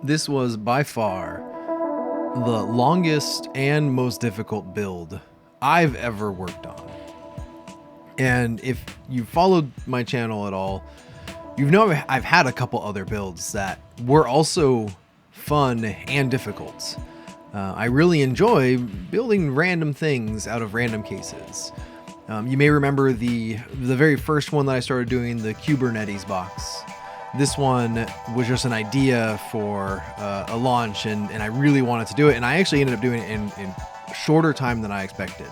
This was by far the longest and most difficult build I've ever worked on. And if you followed my channel at all, you know I've had a couple other builds that were also fun and difficult. I really enjoy building random things out of random cases. You may remember the very first one that I started doing, the Cubernetes box. This one was just an idea for a launch, and I really wanted to do it, and I actually ended up doing it in shorter time than I expected.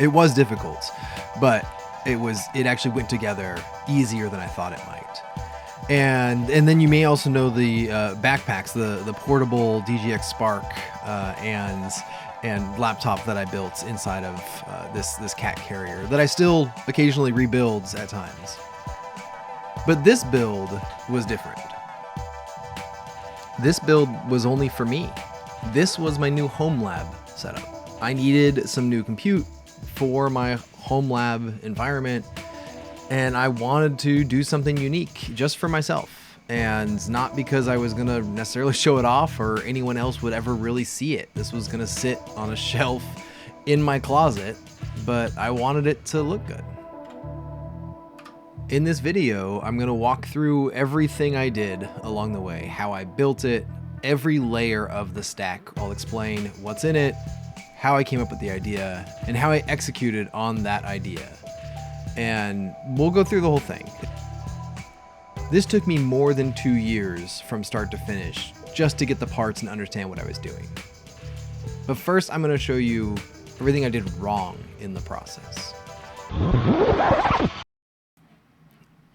It was difficult, but it actually went together easier than I thought it might. And then you may also know the backpacks, the portable DGX Spark and laptop that I built inside of this cat carrier that I still occasionally rebuild at times. But this build was different. This build was only for me. This was my new home lab setup. I needed some new compute for my home lab environment, and I wanted to do something unique just for myself, and not because I was gonna necessarily show it off or anyone else would ever really see it. This was gonna sit on a shelf in my closet, but I wanted it to look good. In this video, I'm gonna walk through everything I did along the way, how I built it, every layer of the stack. I'll explain what's in it, how I came up with the idea, and how I executed on that idea. And we'll go through the whole thing. This took me more than 2 years from start to finish, just to get the parts and understand what I was doing. But first, I'm gonna show you everything I did wrong in the process.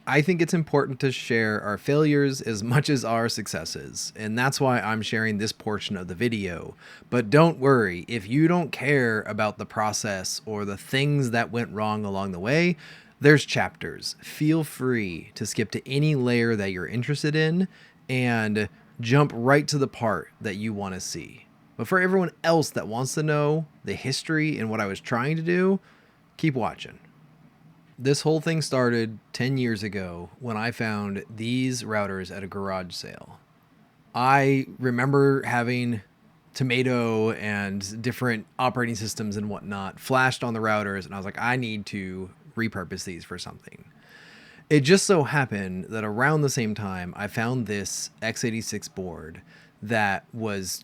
I think it's important to share our failures as much as our successes, and that's why I'm sharing this portion of the video. But don't worry, if you don't care about the process or the things that went wrong along the way, there's chapters. Feel free to skip to any layer that you're interested in and jump right to the part that you want to see. But for everyone else that wants to know the history and what I was trying to do, keep watching. This whole thing started 10 years ago when I found these routers at a garage sale. I remember having Tomato and different operating systems and whatnot flashed on the routers, and I was like, I need to repurpose these for something. It just so happened that around the same time, I found this x86 board that was,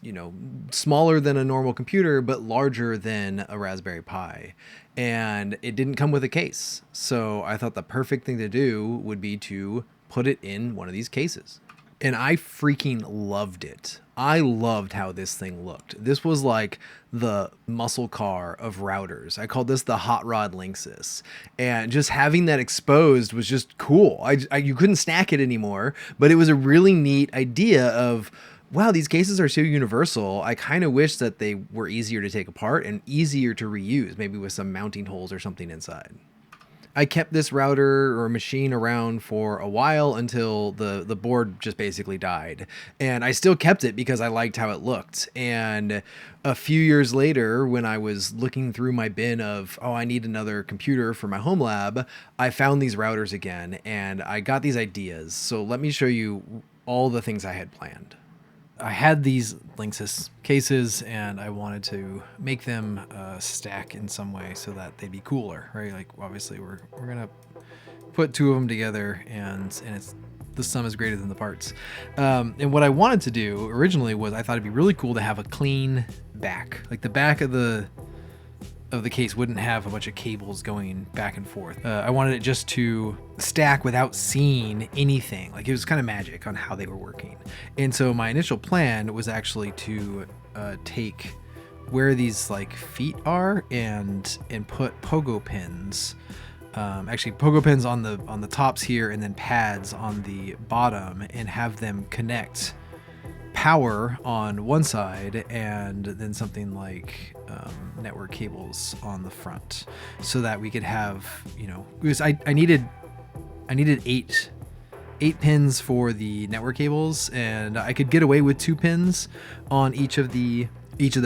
smaller than a normal computer, but larger than a Raspberry Pi. And it didn't come with a case. So I thought the perfect thing to do would be to put it in one of these cases. And I freaking loved it. I loved how this thing looked. This was like the muscle car of routers. I called this the hot rod Linksys. And just having that exposed was just cool. You couldn't stack it anymore, but it was a really neat idea of, wow, these cases are so universal. I kind of wish that they were easier to take apart and easier to reuse, maybe with some mounting holes or something inside. I kept this router or machine around for a while until the board just basically died. And I still kept it because I liked how it looked. And a few years later, when I was looking through my bin of, I need another computer for my home lab, I found these routers again and I got these ideas. So let me show you all the things I had planned. I had these Linksys cases and I wanted to make them stack in some way so that they'd be cooler, right? Like obviously we're gonna put two of them together and the sum is greater than the parts. And what I wanted to do originally was I thought it'd be really cool to have a clean back. Like the back of the case wouldn't have a bunch of cables going back and forth. I wanted it just to stack without seeing anything. Like it was kind of magic on how they were working. And so my initial plan was actually to take where these like feet are and put pogo pins. Actually pogo pins on the tops here and then pads on the bottom and have them connect power on one side and then something like network cables on the front, so that we could have, because I needed 8 pins for the network cables, and I could get away with 2 pins on each of the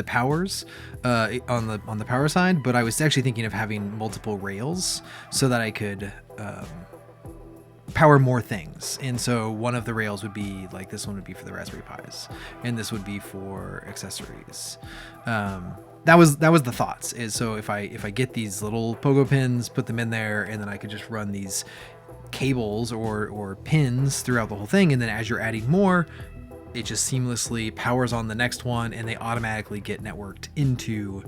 powers on the power side, but I was actually thinking of having multiple rails so that I could power more things. And so one of the rails would be like, this one would be for the Raspberry Pis, and this would be for accessories. That was the thoughts, is so if I get these little pogo pins, put them in there, and then I could just run these cables or pins throughout the whole thing, and then as you're adding more, it just seamlessly powers on the next one, and they automatically get networked into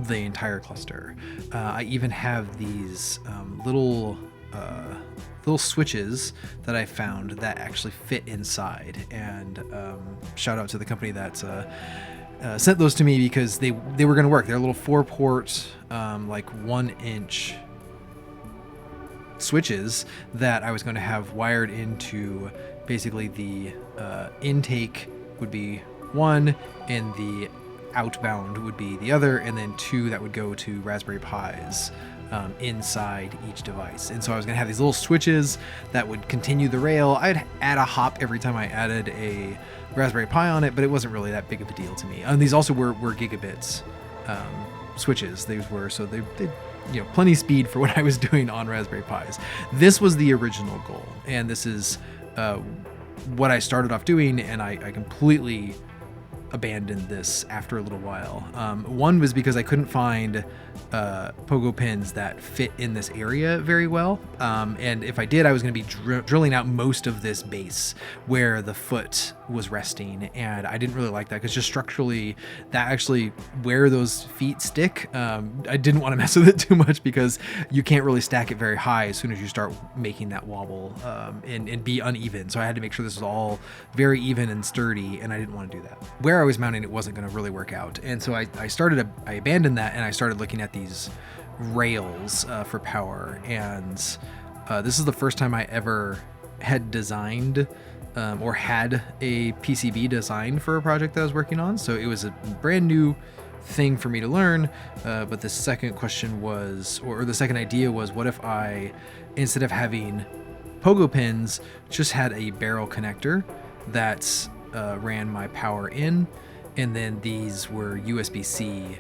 the entire cluster. I even have these little switches that I found that actually fit inside, and shout out to the company that sent those to me, because they were going to work. They're little 4-port, like 1-inch switches that I was going to have wired into basically the intake would be one, and the outbound would be the other, and then 2 that would go to Raspberry Pis inside each device. And so I was going to have these little switches that would continue the rail. I'd add a hop every time I added a Raspberry Pi on it, but it wasn't really that big of a deal to me. And these also were gigabits switches. These were, so they plenty speed for what I was doing on Raspberry Pis. This was the original goal, and this is what I started off doing, and I completely abandoned this after a little while. One was because I couldn't find pogo pins that fit in this area very well, and if I did, I was going to be drilling out most of this base where the foot was resting, and I didn't really like that, because just structurally, that actually where those feet stick, I didn't want to mess with it too much, because you can't really stack it very high as soon as you start making that wobble and be uneven. So I had to make sure this was all very even and sturdy, and I didn't want to do that. Where I was mounting it wasn't going to really work out, and so I abandoned that, and I started looking at these rails for power. And this is the first time I ever had designed or had a PCB designed for a project that I was working on, so it was a brand new thing for me to learn. But the second question was, or the second idea was, what if I, instead of having pogo pins, just had a barrel connector that ran my power in, and then these were USB-C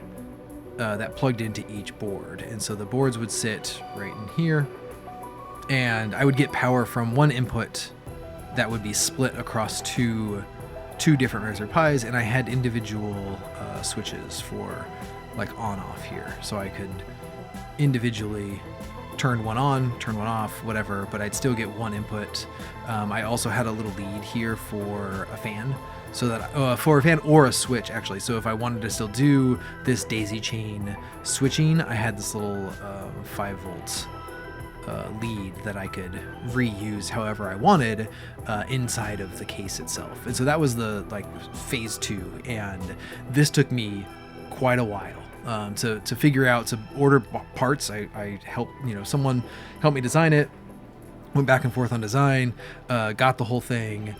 that plugged into each board. And so the boards would sit right in here, and I would get power from one input that would be split across two different Raspberry Pis, and I had individual switches for like on off here, so I could individually turn one on, turn one off, whatever, but I'd still get one input. I also had a little lead here for a fan, so that for a fan or a switch, actually. So if I wanted to still do this daisy chain switching, I had this little 5-volt lead that I could reuse however I wanted inside of the case itself. And so that was the phase 2, and this took me quite a while to figure out, to order parts. I helped, someone helped me design it, went back and forth on design, got the whole thing.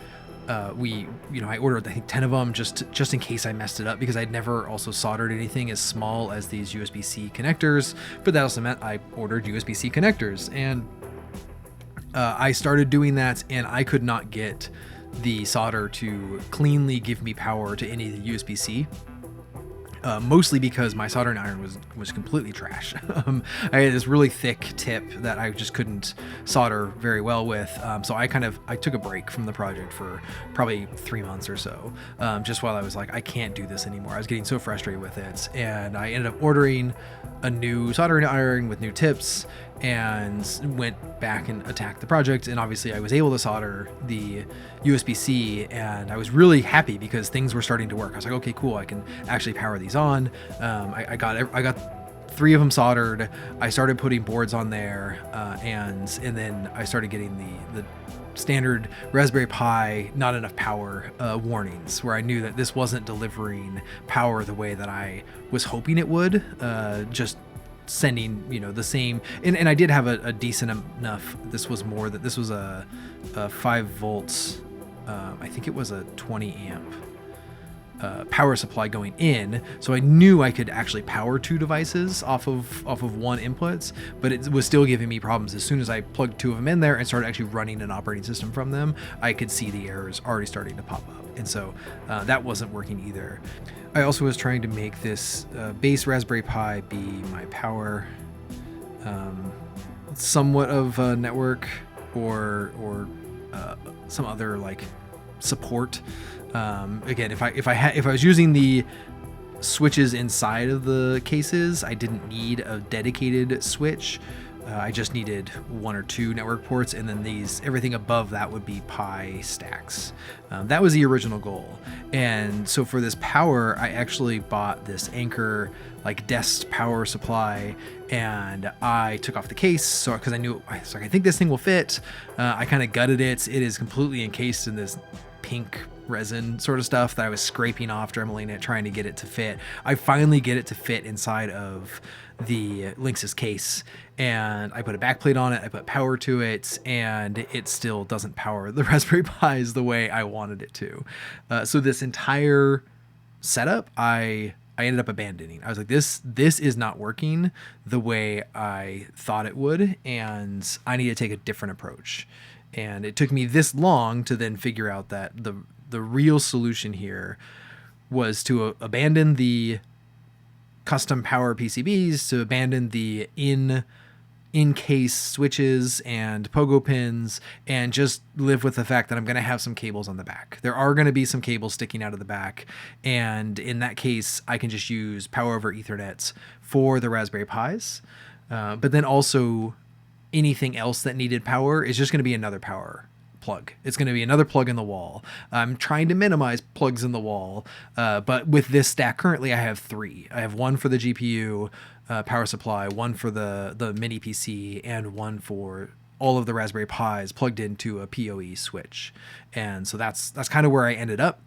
I ordered, I think, 10 of them just in case I messed it up, because I'd never also soldered anything as small as these USB-C connectors, but that also meant I ordered USB-C connectors, and I started doing that, and I could not get the solder to cleanly give me power to any of the USB-C. Mostly because my soldering iron was completely trash. I had this really thick tip that I just couldn't solder very well with. So I took a break from the project for probably 3 months or so, just while I was like, I can't do this anymore. I was getting so frustrated with it, and I ended up ordering a new soldering iron with new tips, and went back and attacked the project. And obviously I was able to solder the USB-C, and I was really happy because things were starting to work. I was like, okay, cool, I can actually power these on. I got 3 of them soldered. I started putting boards on there, and then I started getting the standard Raspberry Pi not enough power warnings, where I knew that this wasn't delivering power the way that I was hoping it would, just sending the same, and I did have a decent enough. This was a 5 volts, I think it was a 20 amp power supply going in, so I knew I could actually power 2 devices off of one input, but it was still giving me problems. As soon as I plugged 2 of them in there and started actually running an operating system from them, I could see the errors already starting to pop up, and so that wasn't working either. I also was trying to make this base Raspberry Pi be my power, somewhat of a network or some other like support. Again, if I was using the switches inside of the cases, I didn't need a dedicated switch. I just needed 1 or 2 network ports, and then everything above that would be Pi stacks. That was the original goal. And so for this power, I actually bought this Anker like desk power supply, and I took off the case because I think this thing will fit. I kind of gutted it. It is completely encased in this pink resin sort of stuff that I was scraping off, dremeling it, trying to get it to fit. I finally get it to fit inside of the Linksys case, and I put a backplate on it, I put power to it, and it still doesn't power the Raspberry Pis the way I wanted it to. So this entire setup, I ended up abandoning. I was like, this is not working the way I thought it would, and I need to take a different approach. And it took me this long to then figure out that the real solution here was to abandon the custom power PCBs, to abandon the in-case switches and pogo pins, and just live with the fact that I'm going to have some cables on the back. There are going to be some cables sticking out of the back, and in that case, I can just use power over Ethernet for the Raspberry Pis. But then also anything else that needed power is just going to be another power plug. It's going to be another plug in the wall. I'm trying to minimize plugs in the wall, but with this stack currently, I have 3. I have 1 for the GPU power supply, 1 for the mini PC, and 1 for all of the Raspberry Pis plugged into a PoE switch. And so that's kind of where I ended up.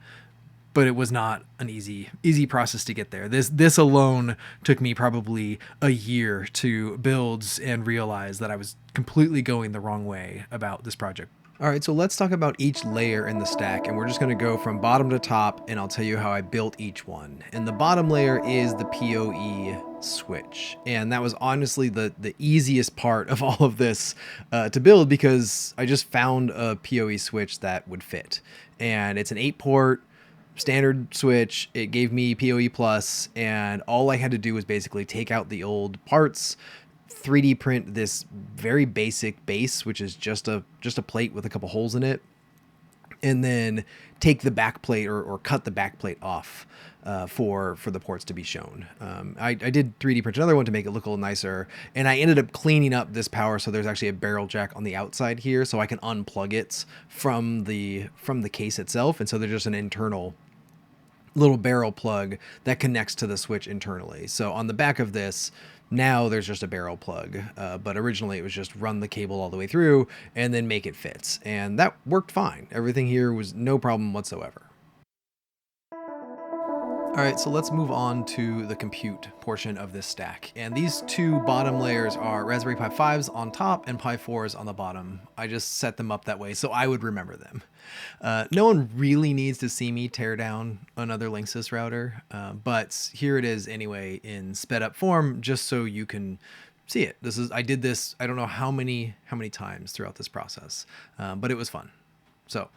But it was not an easy process to get there. This alone took me probably a year to build and realize that I was completely going the wrong way about this project. All right, so let's talk about each layer in the stack, and we're just going to go from bottom to top, and I'll tell you how I built each one. And the bottom layer is the PoE Switch, and that was honestly the easiest part of all of this to build, because I just found a PoE switch that would fit. And it's an 8-port standard switch. It gave me PoE plus, and all I had to do was basically take out the old parts, 3D print this very basic base, which is just a plate with a couple holes in it, and then take the back plate or cut the back plate off for the ports to be shown. I did 3D print another one to make it look a little nicer, and I ended up cleaning up this power, so there's actually a barrel jack on the outside here, so I can unplug it from the case itself, and so there's just an internal little barrel plug that connects to the switch internally. So on the back of this, now there's just a barrel plug, but originally it was just run the cable all the way through and then make it fit. And that worked fine. Everything here was no problem whatsoever. All right, so let's move on to the compute portion of this stack. And these 2 bottom layers are Raspberry Pi 5s on top and Pi 4s on the bottom. I just set them up that way so I would remember them. No one really needs to see me tear down another Linksys router, but here it is anyway in sped up form, just so you can see it. I did this, I don't know how many times throughout this process, but it was fun. So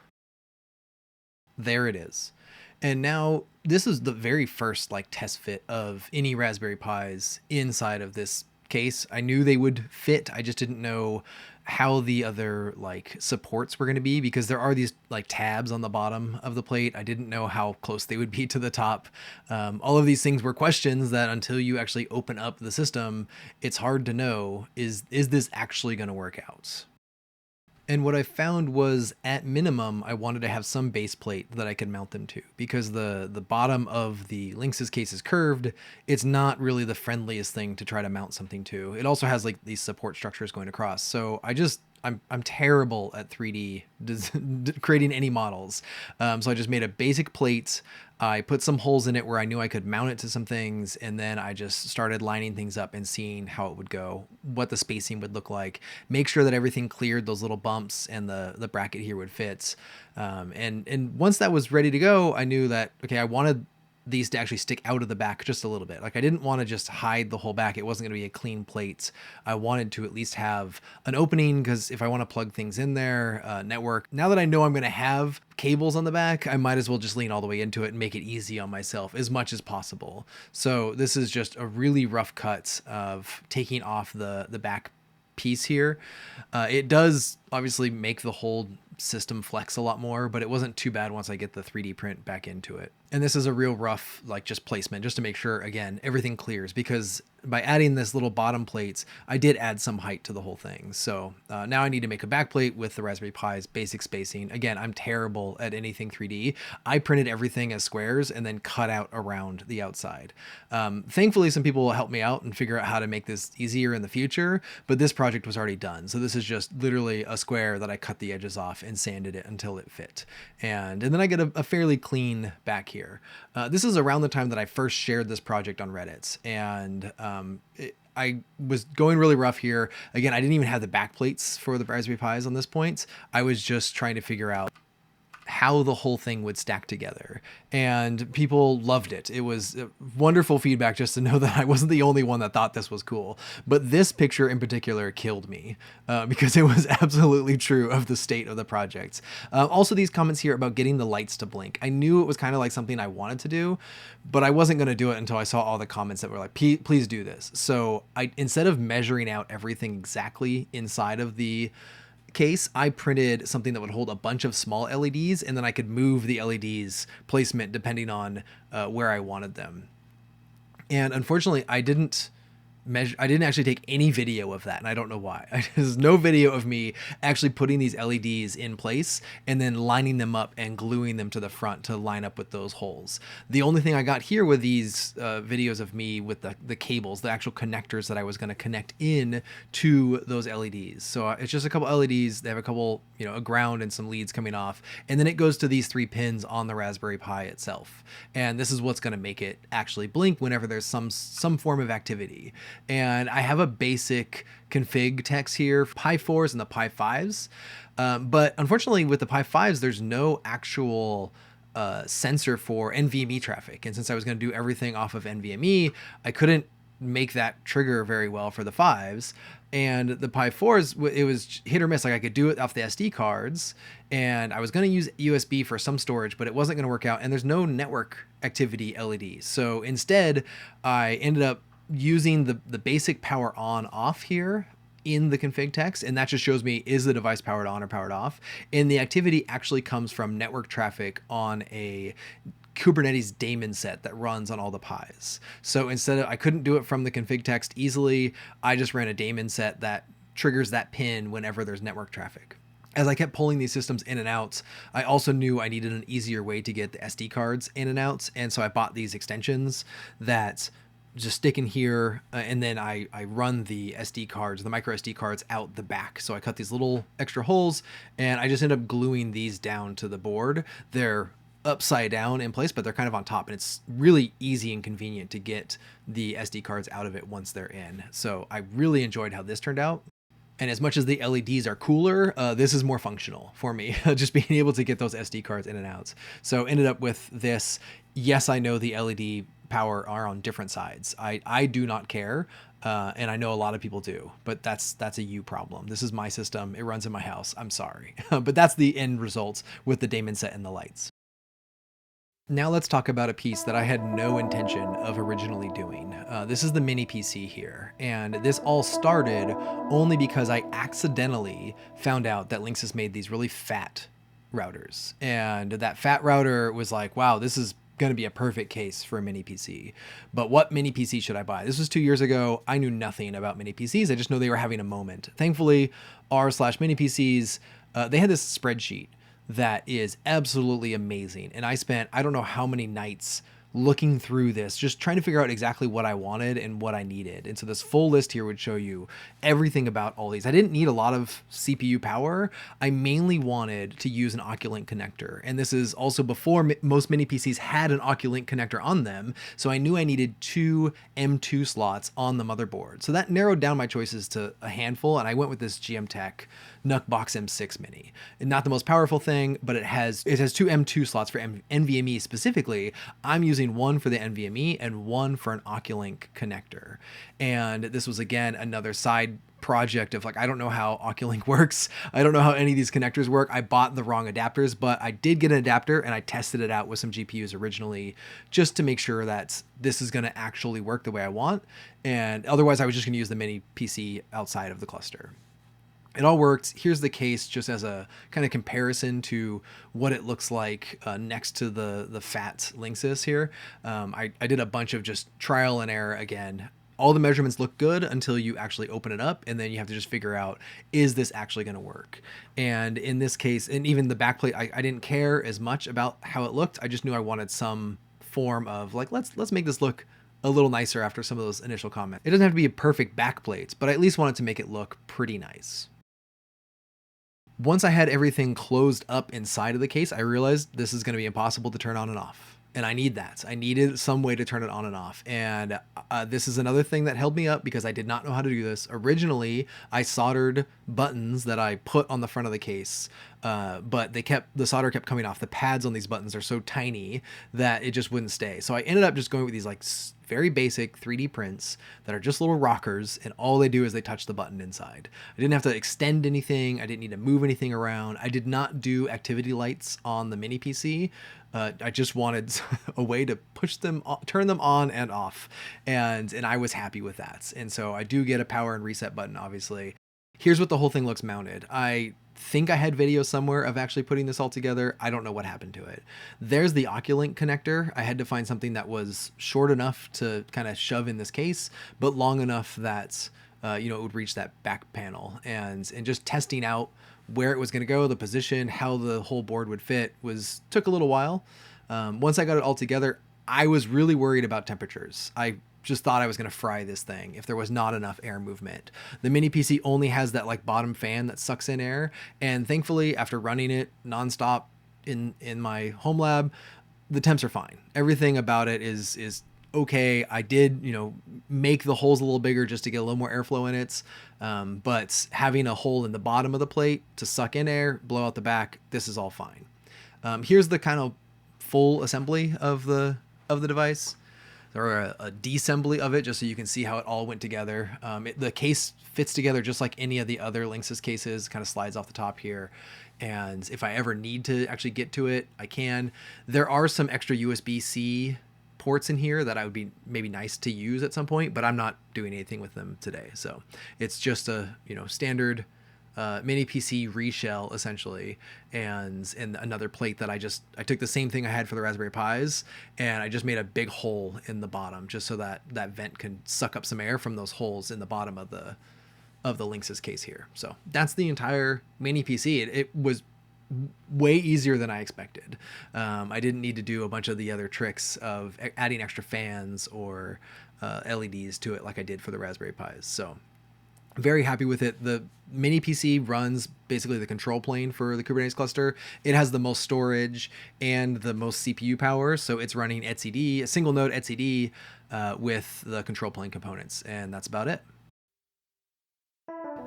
there it is. And now this is the very first like test fit of any Raspberry Pis inside of this case. I knew they would fit. I just didn't know how the other like supports were going to be, because there are these like tabs on the bottom of the plate. I didn't know how close they would be to the top. All of these things were questions that until you actually open up the system, it's hard to know, is this actually going to work out? And what I found was, at minimum, I wanted to have some base plate that I could mount them to, because the bottom of the Linksys case is curved. It's not really the friendliest thing to try to mount something to. It also has like these support structures going across. So I'm terrible at 3D creating any models. So I just made a basic plate. I put some holes in it where I knew I could mount it to some things, and then I just started lining things up and seeing how it would go, what the spacing would look like, make sure that everything cleared those little bumps and the bracket here would fit. And once that was ready to go, I knew that, okay, I wanted these to actually stick out of the back just a little bit. Like I didn't want to just hide the whole back. It wasn't going to be a clean plate. I wanted to at least have an opening, because if I want to plug things in there, network, now that I know I'm going to have cables on the back, I might as well just lean all the way into it and make it easy on myself as much as possible. So this is just a really rough cut of taking off the back piece here. It does obviously make the whole system flex a lot more, but it wasn't too bad once I get the 3D print back into it. And this is a real rough, like, just placement, just to make sure, again, everything clears, because by adding this little bottom plates, I did add some height to the whole thing. So now I need to make a back plate with the Raspberry Pi's basic spacing. Again, I'm terrible at anything 3D. I printed everything as squares and then cut out around the outside. Thankfully, some people will help me out and figure out how to make this easier in the future, but this project was already done. So this is just literally a square that I cut the edges off and sanded it until it fit. And then I get a fairly clean back here. This is around the time that I first shared this project on Reddit, and I was going really rough here. Again, I didn't even have the back plates for the Raspberry Pis on this point. I was just trying to figure out how the whole thing would stack together, and people loved it. It was wonderful feedback just to know that I wasn't the only one that thought this was cool. But this picture in particular killed me because it was absolutely true of the state of the project. Also, these comments here about getting the lights to blink. I knew it was kind of like something I wanted to do, but I wasn't going to do it until I saw all the comments that were like, please do this. So instead of measuring out everything exactly inside of the case, I printed something that would hold a bunch of small LEDs, and then I could move the LEDs placement depending on where I wanted them. And unfortunately, I didn't actually take any video of that, and I don't know why. There's no video of me actually putting these LEDs in place and then lining them up and gluing them to the front to line up with those holes. The only thing I got here were these videos of me with the cables, the actual connectors that I was going to connect in to those LEDs. So it's just a couple LEDs. They have a couple, a ground and some leads coming off, and then it goes to these 3 pins on the Raspberry Pi itself. And this is what's going to make it actually blink whenever there's some form of activity. And I have a basic config text here, Pi 4s and the Pi 5s. But unfortunately with the Pi 5s, there's no actual sensor for NVMe traffic. And since I was going to do everything off of NVMe, I couldn't make that trigger very well for the 5s. And the Pi 4s, it was hit or miss. Like, I could do it off the SD cards, and I was going to use USB for some storage, but it wasn't going to work out. And there's no network activity LEDs. So instead, I ended up using the basic power on off here in the config text, and that just shows me, is the device powered on or powered off? And the activity actually comes from network traffic on a Kubernetes daemon set that runs on all the Pis. So instead of, I couldn't do it from the config text easily, I just ran a daemon set that triggers that pin whenever there's network traffic. As I kept pulling these systems in and out, I also knew I needed an easier way to get the SD cards in and out, and so I bought these extensions that just stick in here, and then I run the SD cards, the micro SD cards, out the back. So I cut these little extra holes, and I just end up gluing these down to the board. They're upside down in place, but they're kind of on top, and it's really easy and convenient to get the SD cards out of it once they're in. So I really enjoyed how this turned out. And as much as the LEDs are cooler, this is more functional for me, just being able to get those SD cards in and out. So ended up with this. Yes, I know the LED power are on different sides. I do not care. And I know a lot of people do, but that's a you problem. This is my system. It runs in my house. I'm sorry. But that's the end result with the daemon set and the lights. Now let's talk about a piece that I had no intention of originally doing. This is the mini PC here, and this all started only because I accidentally found out that Linksys made these really fat routers, and that fat router was like, wow, this is going to be a perfect case for a mini PC. But what mini PC should I buy? This was 2 years ago. I knew nothing about mini PCs. I just know they were having a moment. Thankfully, r/mini PCs, they had this spreadsheet that is absolutely amazing. And I spent, I don't know how many nights looking through this, just trying to figure out exactly what I wanted and what I needed. And so this full list here would show you everything about all these. I didn't need a lot of CPU power. I mainly wanted to use an Oculink connector. And this is also before most mini PCs had an Oculink connector on them. So I knew I needed 2 M2 slots on the motherboard. So that narrowed down my choices to a handful. And I went with this GM Tech NUC-Box M6 Mini. And not the most powerful thing, but it has 2 M2 slots for NVMe specifically. I'm using one for the NVMe and one for an Oculink connector. And this was, again, another side project of like, I don't know how Oculink works. I don't know how any of these connectors work. I bought the wrong adapters, but I did get an adapter and I tested it out with some GPUs originally just to make sure that this is going to actually work the way I want. And otherwise I was just going to use the mini PC outside of the cluster. It all worked. Here's the case just as a kind of comparison to what it looks like next to the fat Linksys here. I did a bunch of just trial and error again. All the measurements look good until you actually open it up, and then you have to just figure out, is this actually going to work? And in this case, and even the backplate, I didn't care as much about how it looked. I just knew I wanted some form of like, let's make this look a little nicer after some of those initial comments. It doesn't have to be a perfect backplate, but I at least wanted to make it look pretty nice. Once I had everything closed up inside of the case, I realized this is going to be impossible to turn on and off. And I need that. I needed some way to turn it on and off. And this is another thing that held me up because I did not know how to do this. Originally, I soldered buttons that I put on the front of the case, but the solder kept coming off. The pads on these buttons are so tiny that it just wouldn't stay. So I ended up just going with these like very basic 3D prints that are just little rockers, and all they do is they touch the button inside. I didn't have to extend anything. I didn't need to move anything around. I did not do activity lights on the mini PC. I just wanted a way to push them, turn them on and off. And I was happy with that. And so I do get a power and reset button, obviously. Here's what the whole thing looks mounted. I think I had video somewhere of actually putting this all together. I don't know what happened to it. There's the Oculink connector. I had to find something that was short enough to kind of shove in this case, but long enough that, it would reach that back panel. And just testing out where it was going to go, the position, how the whole board would fit took a little while. Once I got it all together, I was really worried about temperatures. I just thought I was going to fry this thing if there was not enough air movement. The mini PC only has that like bottom fan that sucks in air. And thankfully, after running it nonstop in my home lab, the temps are fine. Everything about it is okay. I did, make the holes a little bigger just to get a little more airflow in it. But having a hole in the bottom of the plate to suck in air, blow out the back, this is all fine. Here's the kind of full assembly of the device, or a de-assembly of it, just so you can see how it all went together. The case fits together just like any of the other Linksys cases, kind of slides off the top here. And if I ever need to actually get to it, I can. There are some extra USB-C ports in here that I would be maybe nice to use at some point, but I'm not doing anything with them today. So it's just a standard mini PC reshell essentially, and another plate that I took the same thing I had for the Raspberry Pis, and I just made a big hole in the bottom just so that vent can suck up some air from those holes in the bottom of the Linksys case here. So that's the entire mini PC. It was way easier than I expected. I didn't need to do a bunch of the other tricks of adding extra fans or LEDs to it like I did for the Raspberry Pis. So very happy with it. The mini PC runs basically the control plane for the Kubernetes cluster. It has the most storage and the most CPU power. So it's running etcd, a single node etcd with the control plane components. And that's about it.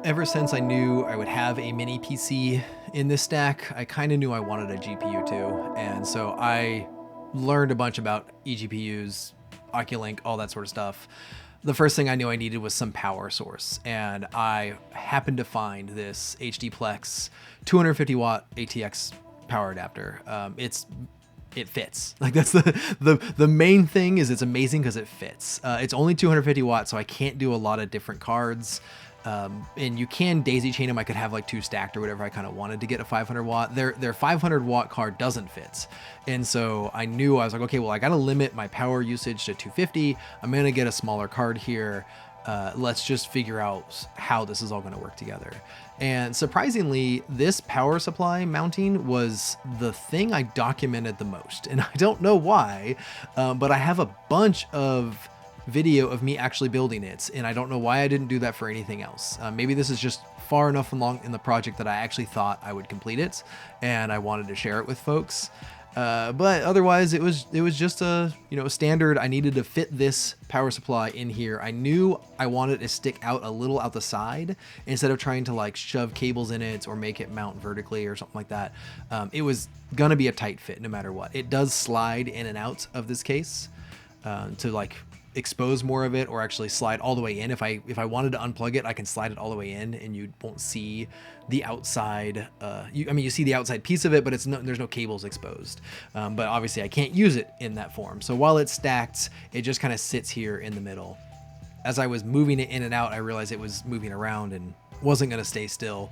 Ever since I knew I would have a mini PC in this stack, I kind of knew I wanted a GPU too. And so I learned a bunch about eGPUs, Oculink, all that sort of stuff. The first thing I knew I needed was some power source, and I happened to find this HDPlex 250 watt ATX power adapter. It fits. Like that's the main thing is it's amazing because it fits. It's only 250 watts, so I can't do a lot of different cards. And you can daisy chain them. I could have like two stacked or whatever. I kind of wanted to get a 500 watt. Their 500 watt card doesn't fit. And so I knew, I was like, okay, well, I got to limit my power usage to 250. I'm going to get a smaller card here. Let's just figure out how this is all going to work together. And surprisingly, this power supply mounting was the thing I documented the most. And I don't know why, but I have a bunch of video of me actually building it, and I don't know why I didn't do that for anything else. Maybe this is just far enough along in the project that I actually thought I would complete it, and I wanted to share it with folks. But otherwise, it was just a standard. I needed to fit this power supply in here. I knew I wanted to stick out a little out the side instead of trying to like shove cables in it or make it mount vertically or something like that. It was gonna be a tight fit no matter what. It does slide in and out of this case to like expose more of it or actually slide all the way in. If I wanted to unplug it, I can slide it all the way in and you won't see the outside. You see the outside piece of it, but there's no cables exposed. But obviously I can't use it in that form. So while it's stacked, it just kind of sits here in the middle. As I was moving it in and out, I realized it was moving around and wasn't going to stay still.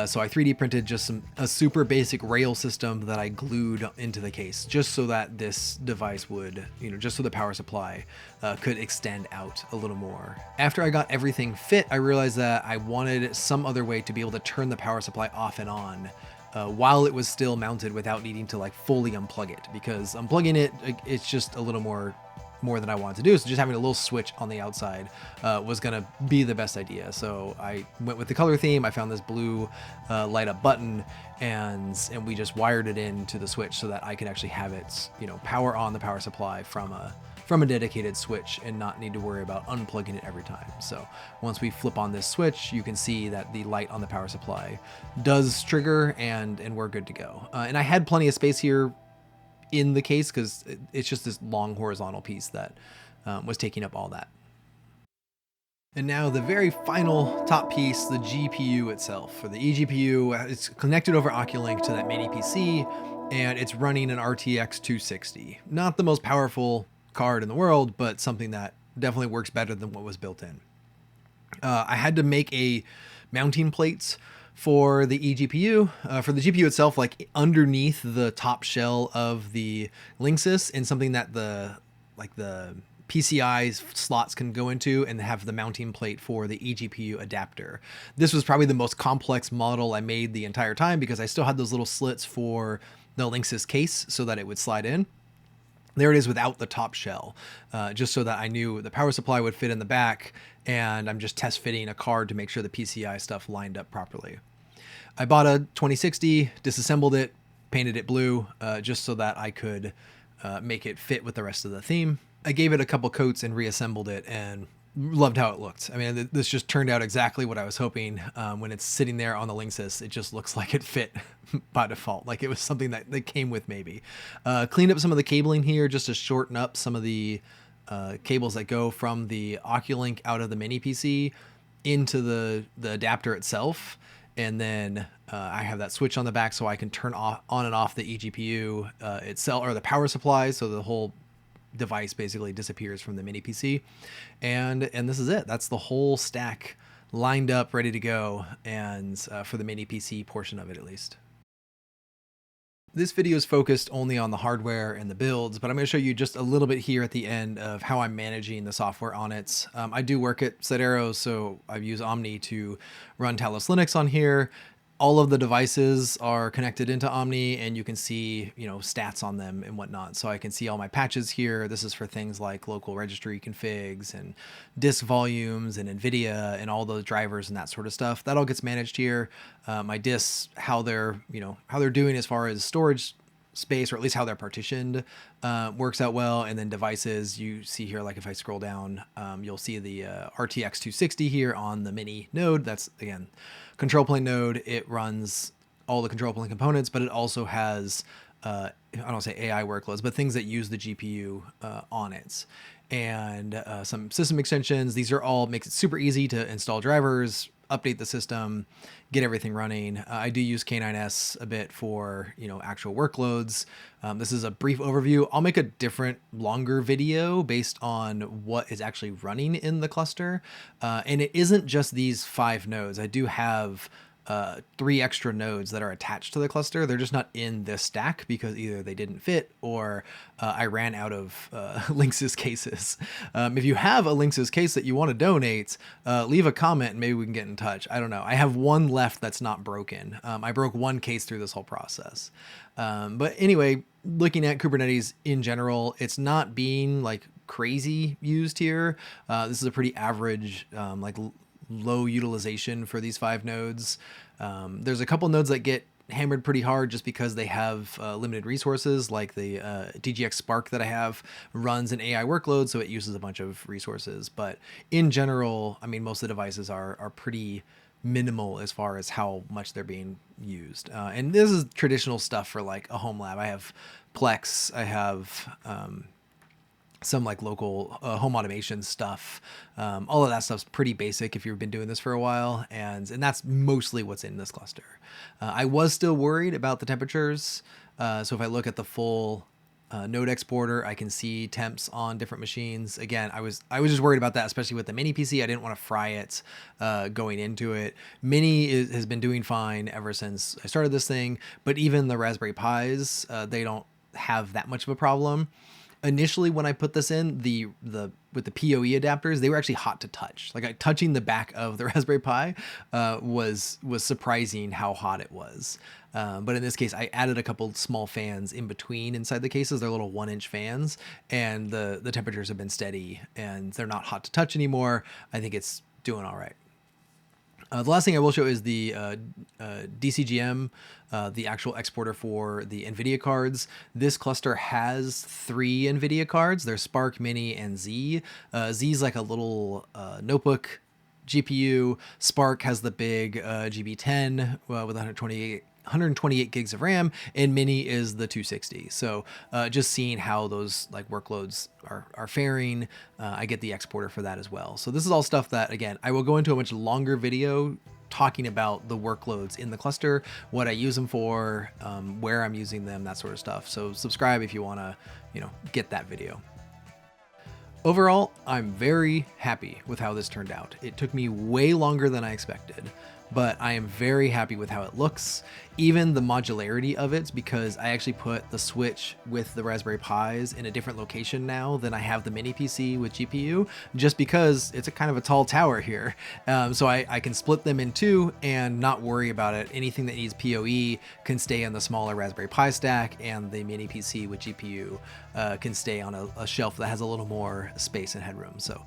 So I 3D printed just a super basic rail system that I glued into the case, just so that this device would, just so the power supply could extend out a little more. After I got everything fit, I realized that I wanted some other way to be able to turn the power supply off and on while it was still mounted without needing to like fully unplug it, because unplugging it, it's just a little more than I wanted to do. So just having a little switch on the outside was gonna be the best idea. So I went with the color theme. I found this blue light up button, and we just wired it into the switch so that I could actually have it, power on the power supply from a dedicated switch and not need to worry about unplugging it every time. So once we flip on this switch, you can see that the light on the power supply does trigger, and we're good to go. And I had plenty of space here in the case because it's just this long horizontal piece that was taking up all that. And now the very final top piece, the GPU itself. For the eGPU, it's connected over Oculink to that mini PC, and it's running an RTX 260. Not the most powerful card in the world, but something that definitely works better than what was built in. I had to make a mounting plates for the eGPU, for the GPU itself, like underneath the top shell of the Linksys, and something that the PCI slots can go into, and have the mounting plate for the eGPU adapter. This was probably the most complex model I made the entire time because I still had those little slits for the Linksys case so that it would slide in. There it is without the top shell, just so that I knew the power supply would fit in the back, and I'm just test fitting a card to make sure the PCI stuff lined up properly. I bought a 2060, disassembled it, painted it blue, just so that I could make it fit with the rest of the theme. I gave it a couple coats and reassembled it, and loved how it looked. I mean, this just turned out exactly what I was hoping. When it's sitting there on the Linksys, it just looks like it fit by default. Like it was something that came with maybe. Cleaned up some of the cabling here just to shorten up some of the cables that go from the Oculink out of the mini PC into the adapter itself. And then I have that switch on the back so I can turn on and off the eGPU itself, or the power supply, so the whole device basically disappears from the mini PC. And this is it. That's the whole stack lined up, ready to go, and for the mini PC portion of it at least. This video is focused only on the hardware and the builds, but I'm going to show you just a little bit here at the end of how I'm managing the software on it. I do work at Sidero, so I use Omni to run Talos Linux on here. All of the devices are connected into Omni, and you can see, stats on them and whatnot. So I can see all my patches here. This is for things like local registry configs and disk volumes and NVIDIA and all those drivers and that sort of stuff. That all gets managed here. My disks, how they're doing as far as storage space, or at least how they're partitioned, works out well. And then devices, you see here, like if I scroll down, you'll see the RTX 260 here on the mini node. That's, again, control plane node. It runs all the control plane components, but it also has, I don't say AI workloads, but things that use the GPU on it. And some system extensions. These are all, makes it super easy to install drivers, update the system, get everything running. I do use K9S a bit for, actual workloads. This is a brief overview. I'll make a different, longer video based on what is actually running in the cluster. And it isn't just these 5 nodes. I do have 3 extra nodes that are attached to the cluster. They're just not in this stack because either they didn't fit or I ran out of Linksys cases. If you have a Linksys case that you want to donate, leave a comment and maybe we can get in touch. I don't know. I have one left that's not broken. I broke one case through this whole process. But anyway, looking at Kubernetes in general, it's not being like crazy used here. This is a pretty average, low utilization for these 5 nodes. There's a couple nodes that get hammered pretty hard just because they have limited resources, like the DGX Spark that I have runs an AI workload, so it uses a bunch of resources. But in general, I mean, most of the devices are pretty minimal as far as how much they're being used. And this is traditional stuff for like a home lab. I have Plex, I have some like local home automation stuff. All of that stuff's pretty basic if you've been doing this for a while, and that's mostly what's in this cluster. I was still worried about the temperatures. So if I look at the full node exporter, I can see temps on different machines. Again, I was just worried about that, especially with the mini PC. I didn't want to fry it going into it. Mini has been doing fine ever since I started this thing, but even the Raspberry Pis, they don't have that much of a problem. Initially, when I put this in, with the PoE adapters, they were actually hot to touch. Like touching the back of the Raspberry Pi was surprising how hot it was. But in this case, I added a couple small fans in between inside the cases. They're little 1-inch fans, and the temperatures have been steady, and they're not hot to touch anymore. I think it's doing all right. The last thing I will show is the DCGM, the actual exporter for the NVIDIA cards. This cluster has 3 NVIDIA cards. They're Spark, Mini, and Z. Z's like a little notebook GPU. Spark has the big GB10 with 128 gigs of RAM, and Mini is the 260. So just seeing how those like workloads are faring, I get the exporter for that as well. So this is all stuff that, again, I will go into a much longer video talking about the workloads in the cluster, what I use them for, where I'm using them, that sort of stuff. So subscribe if you want to, get that video. Overall, I'm very happy with how this turned out. It took me way longer than I expected, but I am very happy with how it looks. Even the modularity of it, because I actually put the Switch with the Raspberry Pis in a different location now than I have the mini PC with GPU, just because it's a kind of a tall tower here. So I can split them in 2 and not worry about it. Anything that needs PoE can stay on the smaller Raspberry Pi stack, and the mini PC with GPU can stay on a shelf that has a little more space and headroom. So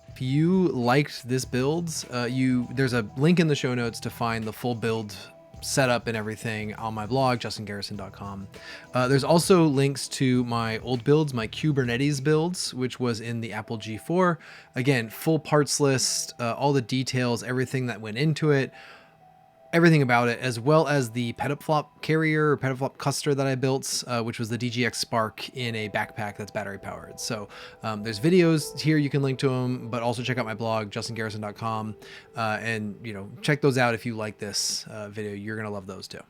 if you liked this build, there's a link in the show notes to find the full build setup and everything on my blog, justingarrison.com. There's also links to my old builds, my Cubernetes builds, which was in the Apple G4. Again, full parts list, all the details, everything that went into it, everything about it, as well as the PETaflop carrier or PETaflop cluster that I built, which was the DGX Spark in a backpack that's battery powered. So there's videos here, you can link to them, but also check out my blog, justingarrison.com, and check those out if you like this video. You're gonna love those too.